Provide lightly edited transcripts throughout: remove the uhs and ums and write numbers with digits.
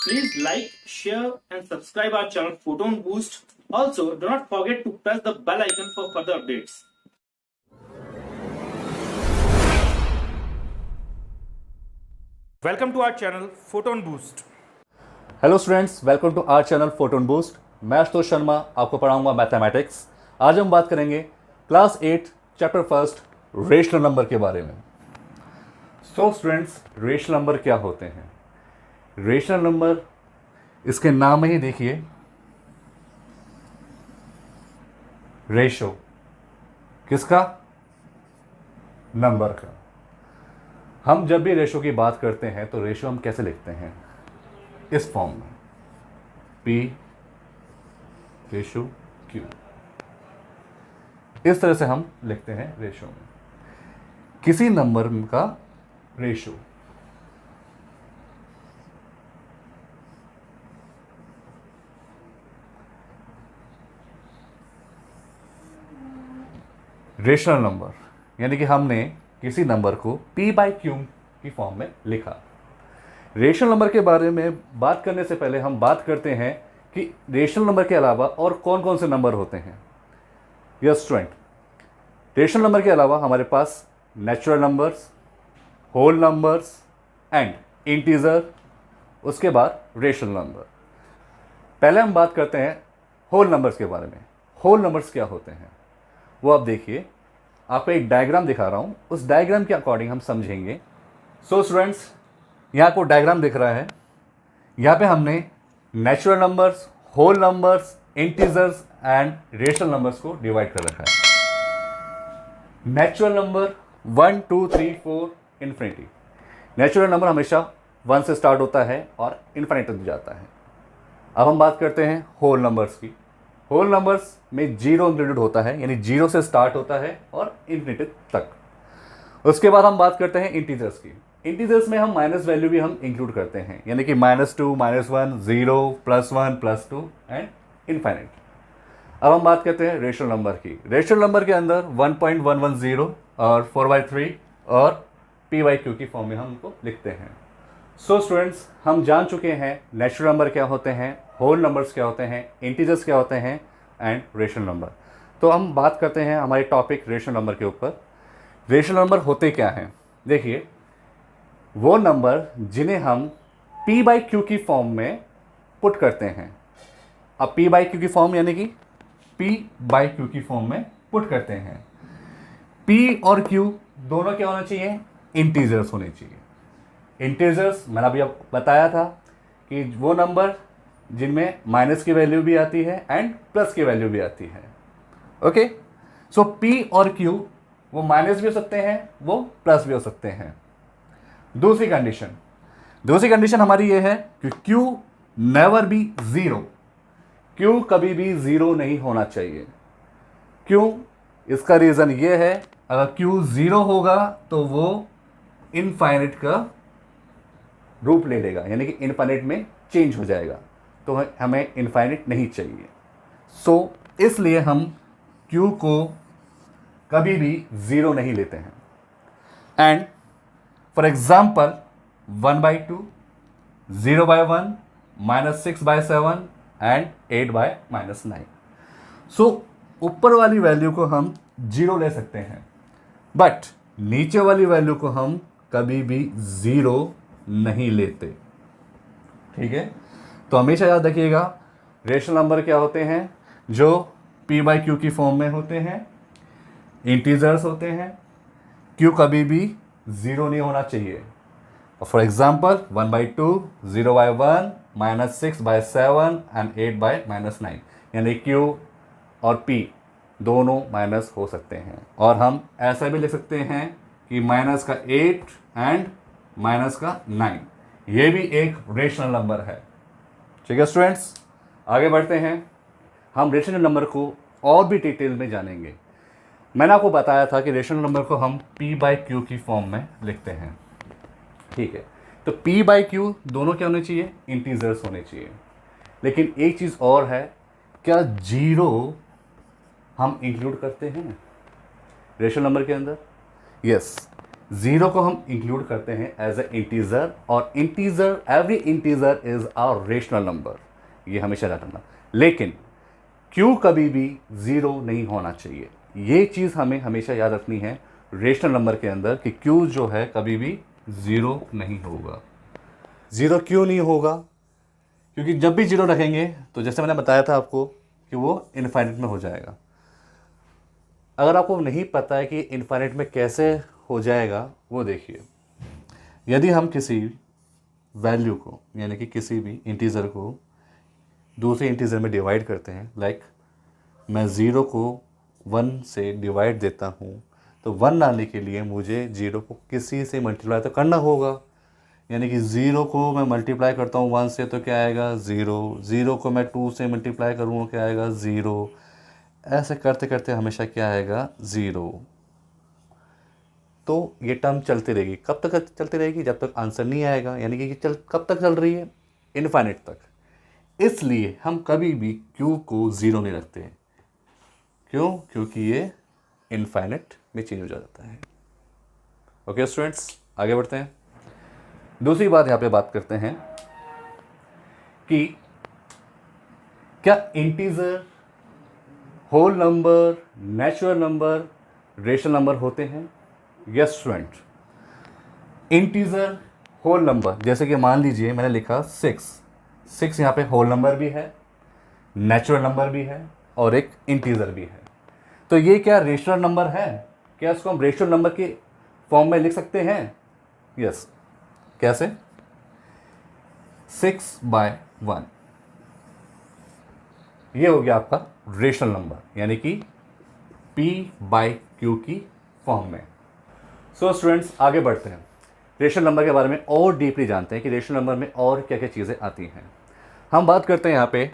Please like, share and subscribe our channel Photon Boost. Also, do not forget to press the bell icon for further updates. Welcome to our channel Photon Boost. Hello students, welcome to our channel Photon Boost. मैं आशुतोष शर्मा आपको पढ़ाऊंगा mathematics. आज हम बात करेंगे class 8 chapter first rational number के बारे में। सो स्टूडेंट्स, रेशनल नंबर क्या होते हैं? रेशनल नंबर, इसके नाम में ही देखिए, रेशो किसका? नंबर का। हम जब भी रेशो की बात करते हैं तो रेशो हम कैसे लिखते हैं? इस फॉर्म में, P रेशो Q। इस तरह से हम लिखते हैं रेशो में किसी नंबर का रेशो। रेशनल नंबर यानी कि हमने किसी नंबर को P/Q की फॉर्म में लिखा। रेशनल नंबर के बारे में बात करने से पहले हम बात करते हैं कि रेशनल नंबर के अलावा और कौन कौन से नंबर होते हैं। यस स्टूडेंट, रेशनल नंबर के अलावा हमारे पास natural numbers, whole numbers and integer, उसके बाद रेशनल नंबर। पहले हम बात करते हैं होल नंबर्स के बारे में। होल नंबर्स क्या होते हैं वो आप देखिए। आपको एक डायग्राम दिखा रहा हूँ, उस डायग्राम के अकॉर्डिंग हम समझेंगे। सो स्टूडेंट्स, यहाँ को डायग्राम दिख रहा है। यहाँ पे हमने natural numbers, whole numbers, integers and rational numbers को डिवाइड कर रखा है। Natural number 1 2 3 4 infinity. Natural number हमेशा 1 से स्टार्ट होता है और इन्फिनिटी तक जाता है। अब हम बात करते हैं होल नंबर्स की। होल नंबर्स में जीरो इंक्लूडेड होता है, यानी जीरो से स्टार्ट होता है और इन्फिनिटी तक। उसके बाद हम बात करते हैं इंटीजर्स की। इंटीजर्स में हम माइनस वैल्यू भी हम इंक्लूड करते हैं, यानी कि -2, -1, 0, +1, +2 एंड इनफाइनाइट। अब हम बात करते हैं रेशनल नंबर की। रेशनल नंबर के अंदर 1.110 और 4/3 और P/Q की फॉर्म में हम उनको लिखते हैं। सो स्टूडेंट्स, हम जान चुके हैं नेचुरल नंबर क्या होते हैं, होल नंबर्स क्या होते हैं, इंटीजर्स क्या होते हैं एंड रेशनल नंबर। तो हम बात करते हैं हमारे टॉपिक रेशनल नंबर के ऊपर। रेशनल नंबर होते क्या हैं? देखिए, वो नंबर जिन्हें हम P/Q की फॉर्म में पुट करते हैं। अब P/Q की फॉर्म यानी कि P/Q की फॉर्म में पुट करते हैं। P और Q दोनों क्या होना चाहिए? इंटीजर्स होने चाहिए। इंटीजर्स मैंने अभी अब बताया था कि वो नंबर जिनमें माइनस की वैल्यू भी आती है एंड प्लस की वैल्यू भी आती है। ओके, सो P और Q वो माइनस भी हो सकते हैं, वो प्लस भी हो सकते हैं। दूसरी कंडीशन हमारी ये है कि Q never be zero. Q कभी भी जीरो नहीं होना चाहिए। क्यों? इसका रीजन ये है, अगर Q जीरो होगा तो वो इनफाइनाइट का रूप ले लेगा, यानी कि इनफाइनाइट में चेंज हो जाएगा, तो हमें इनफाइनाइट नहीं चाहिए। सो इसलिए हम Q को कभी भी जीरो नहीं लेते हैं। And for example 1/2, 0/1, -6/7 and 8/-9। सो ऊपर वाली वैल्यू को हम जीरो ले सकते हैं, बट नीचे वाली वैल्यू को हम कभी भी जीरो नहीं लेते। ठीक है, तो हमेशा याद रखिएगा रेशनल नंबर क्या होते हैं? जो P/Q की फॉर्म में होते हैं, इंटीजर्स होते हैं। Q कभी भी जीरो नहीं होना चाहिए। फॉर एग्जाम्पल 1/2, 0/1, -6/7 एंड 8/-9, यानी Q और P दोनों माइनस हो सकते हैं। और हम ऐसा भी लिख सकते हैं कि -8 एंड -9, ये भी एक रेशनल नंबर है। ठीक है स्टूडेंट्स, आगे बढ़ते हैं। हम रेशनल नंबर को और भी डिटेल में जानेंगे। मैंने आपको बताया था कि रेशनल नंबर को हम P/Q की फॉर्म में लिखते हैं। ठीक है, तो P/Q दोनों क्या होने चाहिए? इंटीजर्स होने चाहिए। लेकिन एक चीज़ और है, क्या जीरो हम इंक्लूड करते हैं रेशनल नंबर के अंदर? यस, ज़ीरो को हम इंक्लूड करते हैं एज ए इंटीजर, और integer, every integer is a rational number, ये हमेशा याद रखना। लेकिन क्यू कभी भी ज़ीरो नहीं होना चाहिए, ये चीज़ हमें हमेशा याद रखनी है रेशनल नंबर के अंदर कि क्यू जो है कभी भी ज़ीरो नहीं होगा। ज़ीरो क्यों नहीं होगा? क्योंकि जब भी ज़ीरो रखेंगे तो जैसे मैंने बताया था आपको कि वो इनफाइनाइट में हो जाएगा। अगर आपको नहीं पता है कि इनफाइनाइट में कैसे हो जाएगा, वो देखिए। यदि हम किसी वैल्यू को, यानी कि किसी भी इंटीजर को दूसरे इंटीजर में डिवाइड करते हैं, लाइक मैं ज़ीरो को 1 से डिवाइड देता हूँ, तो 1 लाने के लिए मुझे ज़ीरो को किसी से मल्टीप्लाई तो करना होगा। यानी कि ज़ीरो को मैं मल्टीप्लाई करता हूँ 1 से तो क्या आएगा? ज़ीरो। ज़ीरो को मैं 2 से मल्टीप्लाई करूँगा, क्या आएगा? ज़ीरो। ऐसे करते करते हमेशा क्या आएगा? ज़ीरो। तो ये टर्म चलती रहेगी। कब तक चलती रहेगी? जब तक आंसर नहीं आएगा। यानी कि कब तक चल रही है? इनफाइनाइट तक। इसलिए हम कभी भी क्यू को ज़ीरो नहीं रखते। क्यों? क्योंकि ये इनफाइनाइट में चेंज हो जाता है। ओके स्टूडेंट्स, आगे बढ़ते हैं। दूसरी बात यहाँ पे बात करते हैं कि क्या integer, whole number, natural number, rational number होते हैं? Yes student. Integer, whole number, जैसे कि मान लीजिए मैंने लिखा 6 यहाँ पे होल नंबर भी है, नेचुरल नंबर भी है और एक इंटीजर भी है। तो ये क्या रेशनल नंबर है? क्या इसको हम रेशनल नंबर के फॉर्म में लिख सकते हैं? यस। कैसे? 6/1 ये हो गया आपका रेशनल नंबर, यानी कि P/Q की फॉर्म में। सो स्टूडेंट्स, आगे बढ़ते हैं। रेशनल नंबर के बारे में और डीपली जानते हैं कि रेशनल नंबर में और क्या क्या चीज़ें आती हैं। हम बात करते हैं यहाँ पे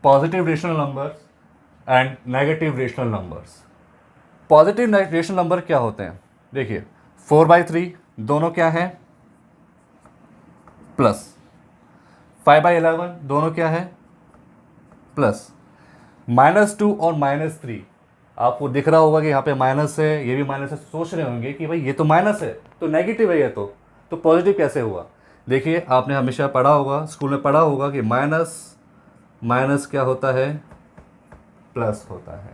positive rational numbers and negative rational numbers. Positive rational number क्या होते हैं? देखिए 4/3 दोनों क्या है? प्लस। 5/11 दोनों क्या है? प्लस। -2 और -3 आपको दिख रहा होगा कि यहाँ पे माइनस है, ये भी माइनस है। सोच रहे होंगे कि भाई ये तो माइनस है, तो नेगेटिव है, ये तो पॉजिटिव कैसे हुआ? देखिए, आपने हमेशा पढ़ा होगा, स्कूल में पढ़ा होगा कि माइनस माइनस क्या होता है? प्लस होता है।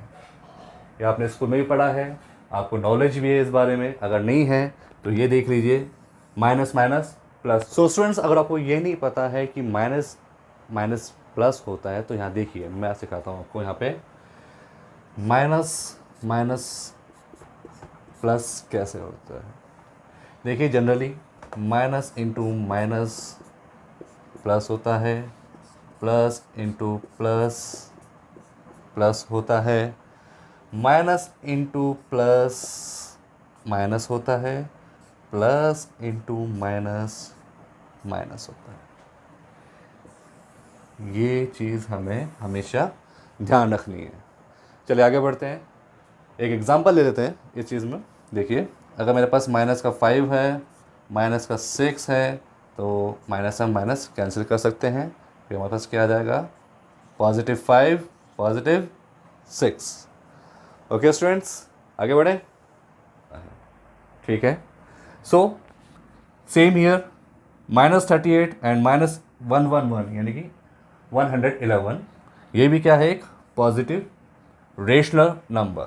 ये आपने स्कूल में भी पढ़ा है, आपको नॉलेज भी है इस बारे में। अगर नहीं है तो ये देख लीजिए, minus minus plus. So students, अगर आपको ये नहीं पता है कि माइनस माइनस प्लस होता है, तो यहाँ देखिए मैं सिखाता हूँ आपको। यहाँ पे माइनस माइनस प्लस कैसे होता है? देखिए, generally minus into minus plus होता है, प्लस इंटू प्लस प्लस होता है, माइनस इंटू प्लस माइनस होता है, प्लस इंटू माइनस माइनस होता है। ये चीज़ हमें हमेशा ध्यान रखनी है। चलिए आगे बढ़ते हैं। एक एग्जांपल ले लेते हैं इस चीज़ में। देखिए, अगर मेरे पास माइनस का 5 है, माइनस का 6 है, तो माइनस हम माइनस कैंसिल कर सकते हैं। फिर हमारे पास क्या आ जाएगा? +5 +6। ओके स्टूडेंट्स, आगे बढ़े। ठीक है। सो सेम ईयर -38 एंड -111 यानी कि 111, ये भी क्या है? एक positive rational number.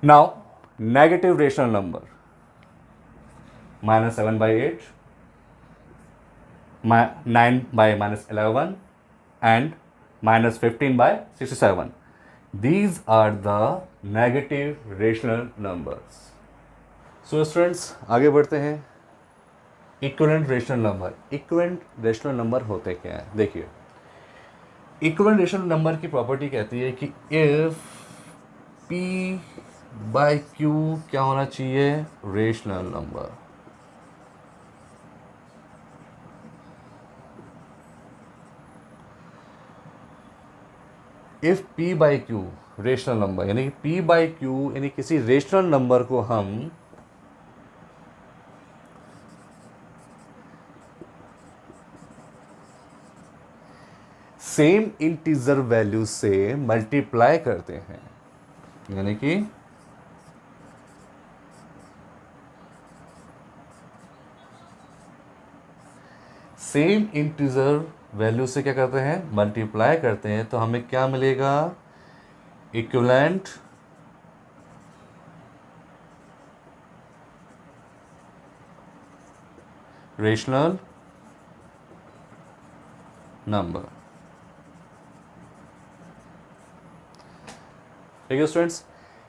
Now negative rational number, -7/8, 9/-11 and -15/67. These are the negative rational numbers. So students, आगे बढ़ते हैं। Equivalent rational number. Equivalent rational number होते क्या है? देखिए, इक्विवेलेंट रेशनल नंबर की प्रॉपर्टी कहती है कि इफ P/Q क्या होना चाहिए? Rational number. If P/Q rational number, यानी कि P/Q यानी किसी रेशनल नंबर को हम सेम इंटीजर वैल्यू से मल्टीप्लाई करते हैं, यानी कि सेम इंटीजर वैल्यू से क्या करते हैं, मल्टीप्लाई करते हैं, तो हमें क्या मिलेगा, इक्विवेलेंट रेशनल नंबर। ठीक है स्टूडेंट्स,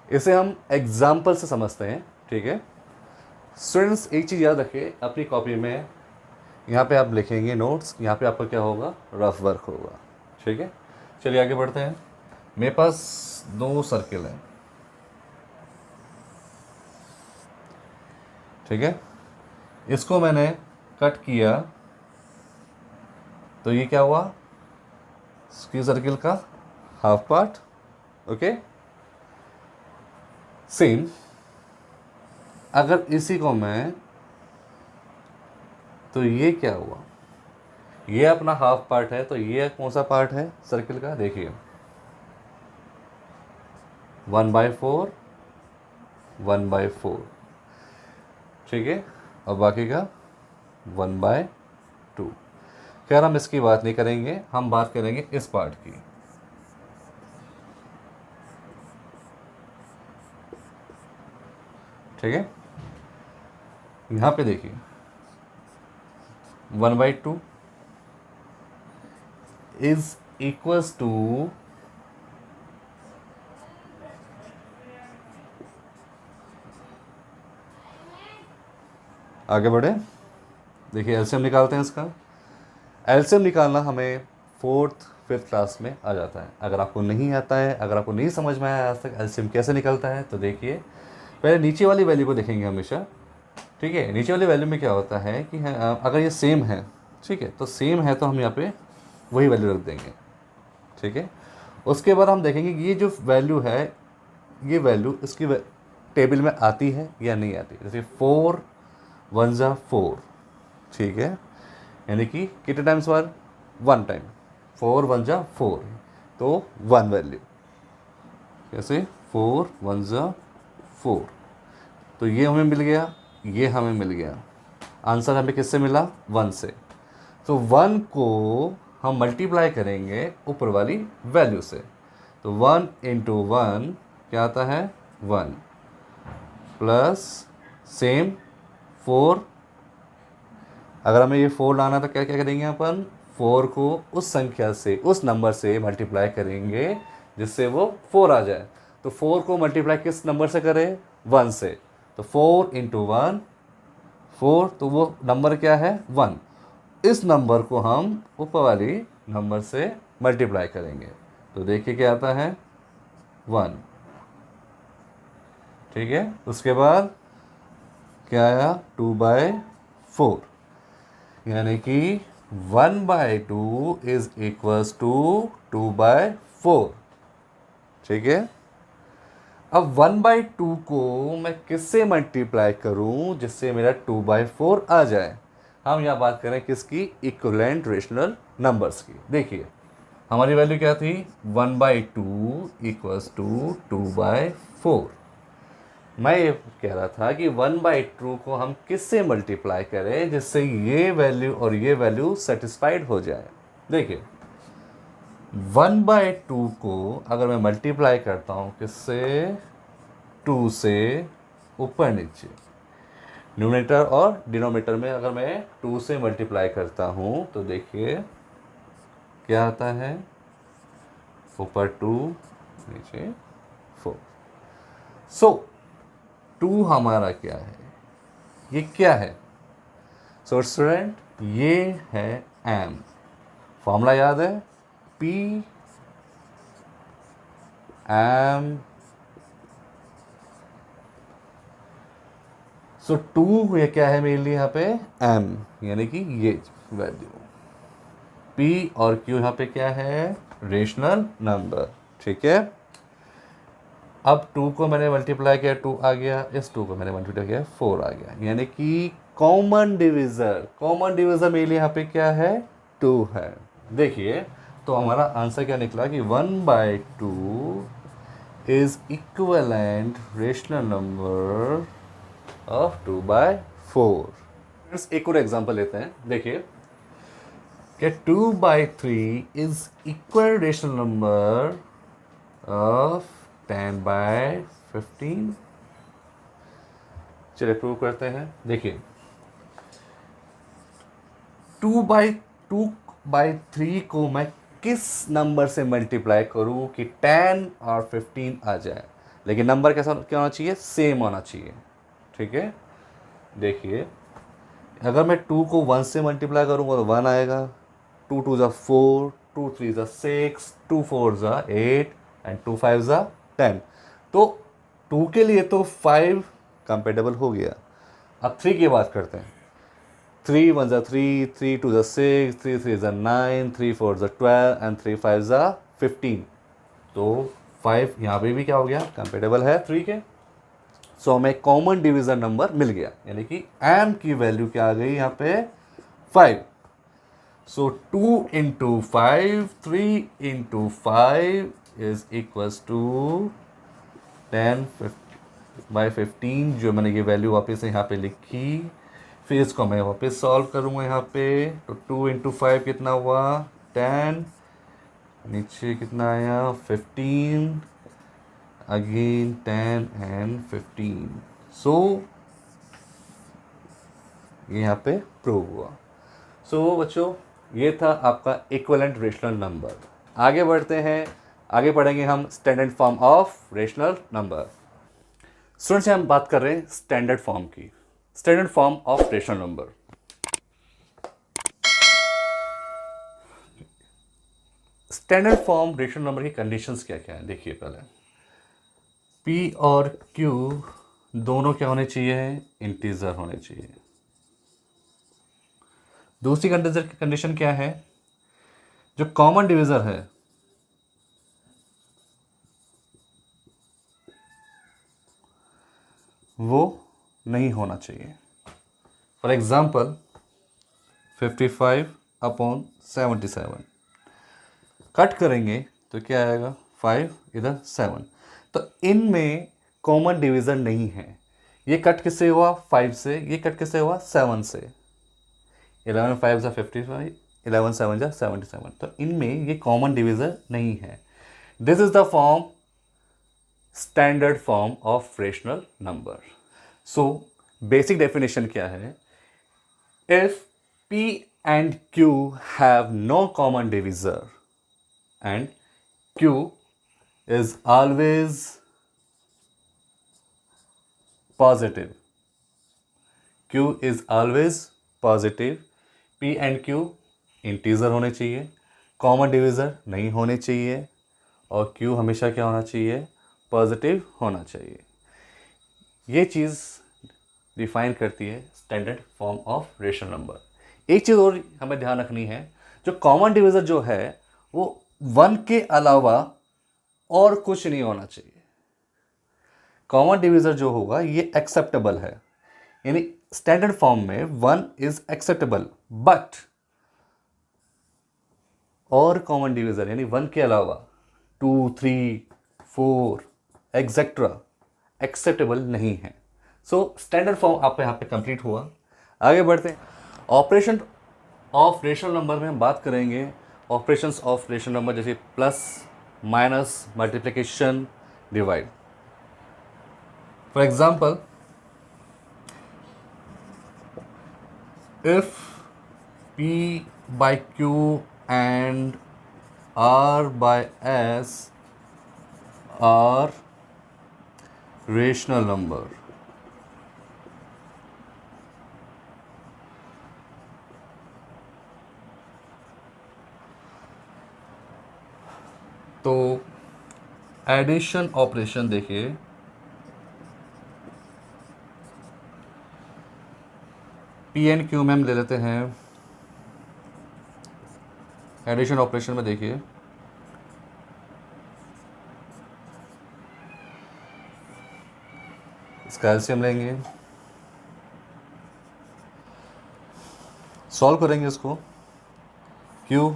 इसे हम एग्जाम्पल से समझते हैं। ठीक है स्टूडेंट्स, एक चीज़ याद रखिए, अपनी कॉपी में यहाँ पे आप लिखेंगे नोट्स, यहाँ पे आपका क्या होगा, रफ वर्क होगा। ठीक है, चलिए आगे बढ़ते हैं। मेरे पास 2 सर्किल हैं। ठीक है, इसको मैंने कट किया तो ये क्या हुआ, इसकी सर्किल का हाफ पार्ट। ओके, सेम अगर इसी को मैं, तो ये क्या हुआ, ये अपना हाफ पार्ट है, तो ये कौन सा पार्ट है सर्किल का, देखिए 1/4 1/4। ठीक है, और बाकी का 1/2। खैर हम इसकी बात नहीं करेंगे, हम बात करेंगे इस पार्ट की। ठीक है, यहाँ पे देखिए 1/2 इज इक्वल्स टू, आगे बढ़े, देखिए एलसीएम निकालते हैं इसका। एलसीएम निकालना हमें 4th 5th क्लास में आ जाता है। अगर आपको नहीं आता है, अगर आपको नहीं समझ में आया आज तक एलसीएम कैसे निकलता है, तो देखिए पहले नीचे वाली वैल्यू को देखेंगे हमेशा। ठीक है, नीचे वाली वैल्यू में क्या होता है कि अगर ये सेम है, ठीक है, तो सेम है तो हम यहाँ पे वही वैल्यू रख देंगे। ठीक है, उसके बाद हम देखेंगे कि ये जो वैल्यू है, ये वैल्यू इसकी टेबल में आती है या नहीं आती। जैसे 4 1 जा 4। ठीक है, यानी कि कितने टाइम्स बार, 1 टाइम, 4 1 जा 4, तो 1 वैल्यू। कैसे, 4 1 जा 4, तो ये हमें मिल गया, ये हमें मिल गया। आंसर हमें किससे मिला, 1 से। तो 1 को हम मल्टीप्लाई करेंगे ऊपर वाली वैल्यू से, तो 1 × 1 क्या आता है, 1 प्लस सेम 4। अगर हमें ये 4 लाना तो क्या क्या करेंगे अपन, 4 को उस संख्या से, उस नंबर से मल्टीप्लाई करेंगे जिससे वो 4 आ जाए। तो 4 को मल्टीप्लाई किस नंबर से करें, 1 से, तो 4 × 1 4, तो वो नंबर क्या है, 1। इस नंबर को हम ऊपर वाली नंबर से मल्टीप्लाई करेंगे, तो देखिए क्या आता है, 1। ठीक है, उसके बाद क्या आया, 2/4, यानी कि 1/2 इज इक्वल्स टू 2/4। ठीक है, अब 1/2 को मैं किससे मल्टीप्लाई करूं जिससे मेरा 2/4 आ जाए। हम यहाँ बात करें किसकी, इक्विवेलेंट रेशनल नंबर्स की। देखिए हमारी वैल्यू क्या थी, 1/2 इक्वल्स टू 2/4। मैं ये कह रहा था कि 1/2 को हम किससे मल्टीप्लाई करें जिससे ये वैल्यू और ये वैल्यू सेटिस्फाइड हो जाए। देखिए 1/2 को अगर मैं मल्टीप्लाई करता हूँ किससे, 2 से, ऊपर नीचे, न्यूमरेटर और डिनोमिनेटर में अगर मैं 2 से मल्टीप्लाई करता हूँ तो देखिए क्या आता है, ऊपर 2 नीचे 4। सो 2 हमारा क्या है, ये क्या है, सो स्टूडेंट ये है m। फॉर्मूला याद है, P m। सो 2 ये क्या है मेरे लिए यहाँ पे, m, यानी कि ये वैल्यू। P और Q यहाँ पे क्या है, रेशनल नंबर। ठीक है, अब 2 को मैंने मल्टीप्लाई किया, 2 आ गया, इस 2 को मैंने मल्टीप्लाई किया, 4 आ गया, यानी कि कॉमन डिविज़र मेरे लिए यहाँ पे क्या है, 2 है। देखिए तो हमारा आंसर क्या निकला कि 1/2 is equivalent rational number of 2/4। एक और एग्जांपल लेते हैं। देखिए कि 2/3 is equal rational number of 10/15। चलिए प्रूव करते हैं। देखिए 2/3 को मैं किस नंबर से मल्टीप्लाई करूं कि 10 और 15 आ जाए, लेकिन नंबर कैसा क्या होना चाहिए, सेम होना चाहिए। ठीक है, देखिए अगर मैं 2 को 1 से मल्टीप्लाई करूंगा तो 1 आएगा, 2 2 ज़ा 4, 2 3 ज़ा 6, 2 4 ज़ा 8 एंड 2 5 ज़ा 10। तो 2 के लिए तो 5 कंपेटेबल हो गया। अब 3 की बात करते हैं। 3 1 ज़ा 3, 3 2 ज़ा 6, 3 3 ज़ा 9, 3 4 ज़ा 12 एंड 3 5 ज़ा 15। तो 5 यहाँ पे भी क्या हो गया, कंपेटेबल है 3 के। सो हमें कॉमन डिवीजन नंबर मिल गया, यानी कि m की वैल्यू क्या आ गई यहाँ पे 5। So 2 into 5, 3 into 5 is equals to 10/15, जो मैंने ये वैल्यू वापस यहाँ पे लिखी। फिर इसको मैं वापस सॉल्व करूँगा यहाँ पे। तो 2 इंटू 5 कितना हुआ 10, नीचे कितना आया 15, अगेन 10 एंड 15। सो ये यहाँ पे प्रूव हुआ। सो बच्चों ये था आपका इक्विवेलेंट रेशनल नंबर। आगे बढ़ते हैं, आगे पढ़ेंगे हम standard form of rational number. Students हम बात कर रहे हैं स्टैंडर्ड फॉर्म की, standard form of rational number. Standard form rational number की कंडीशंस क्या क्या है देखिए। पहले P और Q दोनों क्या होने चाहिए, इंटीजर होने चाहिए। दूसरी कंडीशन क्या है, जो कॉमन डिवीजर है वो नहीं होना चाहिए। फॉर एग्जाम्पल 55/77 कट करेंगे तो क्या आएगा 5 इधर 7, तो इनमें कॉमन डिवीजर नहीं है। ये कट किससे हुआ 5 से, ये कट किससे हुआ 7 से। 11 5 ज़ा 55, 11 7 ज़ा 77, तो इनमें ये कॉमन डिवीजर नहीं है। This is the form standard form of rational number. So basic definition क्या है, if P and Q have no common divisor and Q is always positive, Q is always positive, P and Q integer होने चाहिए, common divisor नहीं होने चाहिए, और Q हमेशा क्या होना चाहिए, पॉजिटिव होना चाहिए। ये चीज़ डिफाइन करती है standard form of rational number. एक चीज़ और हमें ध्यान रखनी है, जो कॉमन डिवीज़र जो है वो 1 के अलावा और कुछ नहीं होना चाहिए। कॉमन डिवीज़र जो होगा ये एक्सेप्टेबल है, यानी स्टैंडर्ड फॉर्म में 1 इज एक्सेप्टेबल, बट और कॉमन डिवीज़र यानी 1 के अलावा 2 3 4 एक्सेट्रा एक्सेप्टेबल नहीं है। सो स्टैंडर्ड फॉर्म आप यहाँ पे कंप्लीट हुआ। आगे बढ़ते हैं, ऑपरेशन ऑफ रेशनल नंबर में हम बात करेंगे ऑपरेशंस ऑफ रेशनल नंबर, जैसे plus minus multiplication divide. For example if P/Q and R/S are rational number, तो एडिशन ऑपरेशन देखिए, P एंड Q में हम ले लेते हैं। एडिशन ऑपरेशन में देखिए इसका एलसीएम लेंगे, सॉल्व करेंगे इसको। Q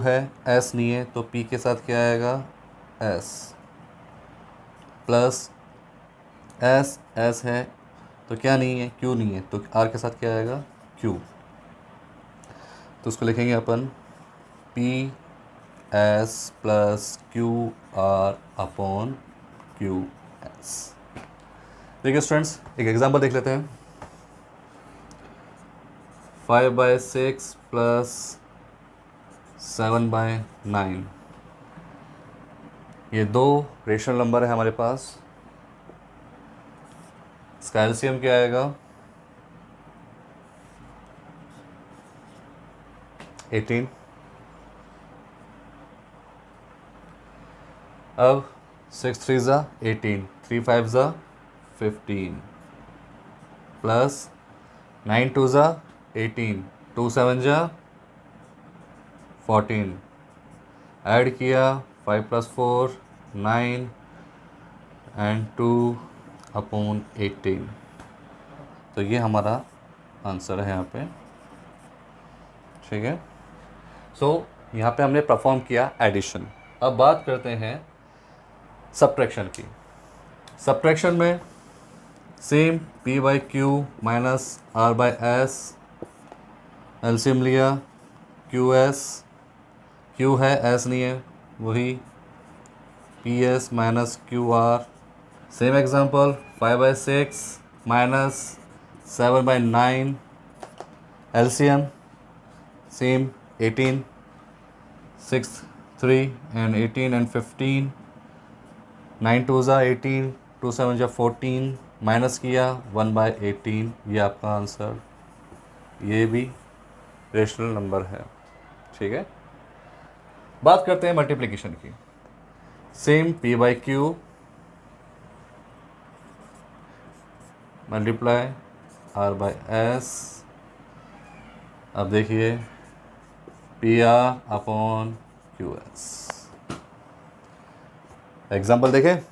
है, S नहीं है, तो P के साथ क्या आएगा S, प्लस S है तो क्या नहीं है, Q नहीं है, तो R के साथ क्या आएगा Q। तो उसको लिखेंगे अपन P S plus Q R upon Q S. देखिए स्टूडेंट्स, एक एग्जांपल देख लेते हैं। 5/6 प्लस 7/9, ये दो रेशनल नंबर है हमारे पास। इसका एलसीएम क्या आएगा? 18। अब 6 3 ज़ा 18, 3 5 ज़ा 15 प्लस 9 2 ज़ा 18, 2 7 ज़ा 14, ऐड किया 5 + 4 9 एंड 2 अपॉन 18। तो ये हमारा आंसर है यहाँ पे, ठीक है। सो यहाँ पे हमने परफॉर्म किया एडिशन। अब बात करते हैं सब्ट्रैक्शन की। सब्ट्रैक्शन में same p/q minus r/s, LCM लिया, qs, q है s नहीं है, वही ps minus qr। Same example 5/6 minus 7/9, LCM same 18, 6 3 and 18 and 15, 9 2 ज़ा 18, 2 7 ज़ा 14, माइनस किया 1/18। ये आपका आंसर, ये भी रेशनल नंबर है, ठीक है। बात करते हैं मल्टीप्लिकेशन की। Same p/q multiply r/s। अब देखिए PR अपॉन QS। एग्जाम्पल देखें,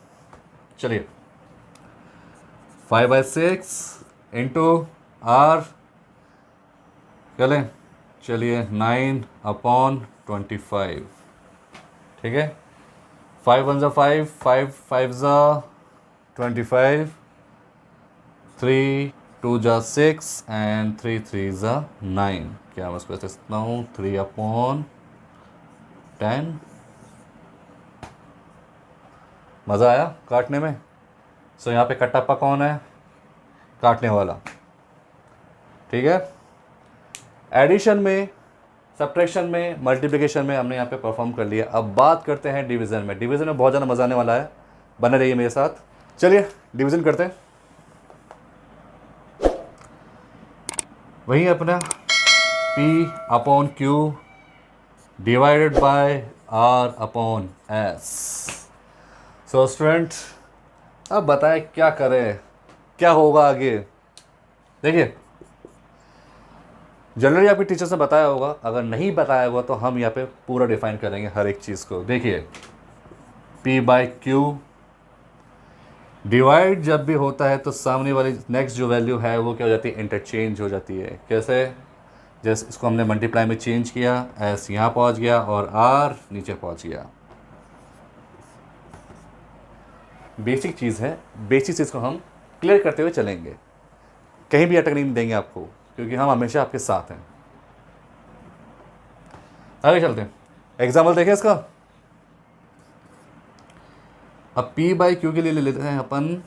चलिए 5/6 इंटू R चलें, चलिए 9 अपॉन 25, ठीक है। 5 1 ज़ा 5, 5 5 ज़ा 25, 3 2 ज़ा 6 एंड 3 3 ज़ा 9। क्या मैं उसको ऐसे सकता हूँ 3 अपॉन 10। मज़ा आया काटने में? सो यहाँ पे कटप्पा कौन है? काटने वाला, ठीक है। एडिशन में, सब्ट्रैक्शन में, मल्टीप्लिकेशन में हमने यहाँ पे परफॉर्म कर लिया। अब बात करते हैं डिवीज़न में। डिवीज़न में बहुत ज़्यादा मज़ा आने वाला है, बने रहिए मेरे साथ। चलिए डिवीज़न करते हैं। वही अपना p/q divided by r/s। So student, अब बताएं क्या करें, क्या होगा आगे? देखिए, जनरली आपके टीचर ने बताया होगा, अगर नहीं बताया होगा तो हम यहाँ पे पूरा डिफाइन करेंगे हर एक चीज़ को। देखिए p/q डिवाइड जब भी होता है तो सामने वाली नेक्स्ट जो वैल्यू है वो क्या हो जाती है? इंटरचेंज हो जाती है। कैसे? जैसे इसको हमने मल्टीप्लाई में चेंज किया, s यहाँ पहुँच गया और r नीचे पहुँच गया। बेसिक चीज़ है, बेसिक चीज़ को हम क्लियर करते हुए चलेंगे, कहीं भी अटक नहीं देंगे आपको, क्योंकि हम हमेशा आपके साथ हैं। आगे चलते हैं, एग्जाम्पल देखें इसका। अब p/q के लिए ले लेते हैं अपन,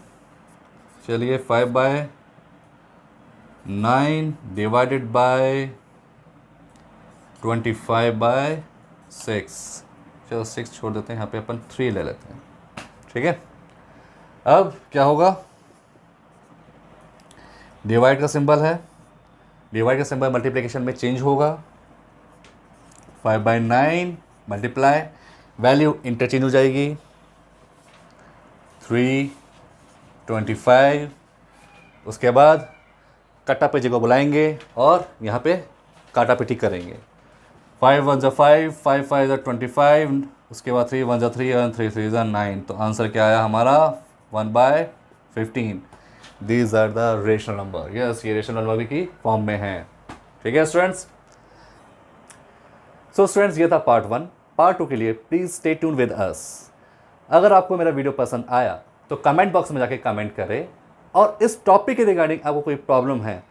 चलिए 5/9 डिवाइडेड बाय 25/6। चलो 6 छोड़ देते हैं, यहाँ पे अपन 3 ले लेते हैं, ठीक है। अब क्या होगा? डिवाइड का सिंबल है, डिवाइड का सिंबल मल्टीप्लिकेशन में चेंज होगा। 5/9 मल्टीप्लाई, वैल्यू इंटरचेंज हो जाएगी। 3 25, उसके बाद कट्टा पेजी को बुलाएंगे और यहाँ पे काटा पेटी करेंगे। 5 1 ज़ा 5, 5 5 ज़ा 25, उसके बाद 3 1 ज़ा 3 और 3 3 ज़ा 9। तो आंसर क्या आया हमारा? 1/15। These are the rational number. Yes, ये रेशनल नंबर की फॉर्म में है, ठीक है स्टूडेंट्स। सो स्टूडेंट्स, ये था पार्ट 1। पार्ट 2 के लिए please stay tune with us. अगर आपको मेरा वीडियो पसंद आया तो कमेंट बॉक्स में जाके कमेंट करें, और इस टॉपिक के रिगार्डिंग आपको कोई प्रॉब्लम है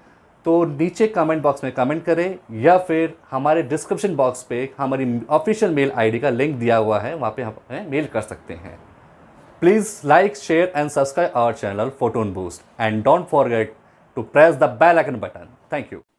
तो नीचे कमेंट बॉक्स में कमेंट करें या फिर हमारे डिस्क्रिप्शन बॉक्स पे हमारी ऑफिशियल मेल आईडी का लिंक दिया हुआ है, वहाँ पे हम मेल कर सकते हैं। Please like, share and subscribe our channel Photon Boost and don't forget to press the bell icon button. Thank you.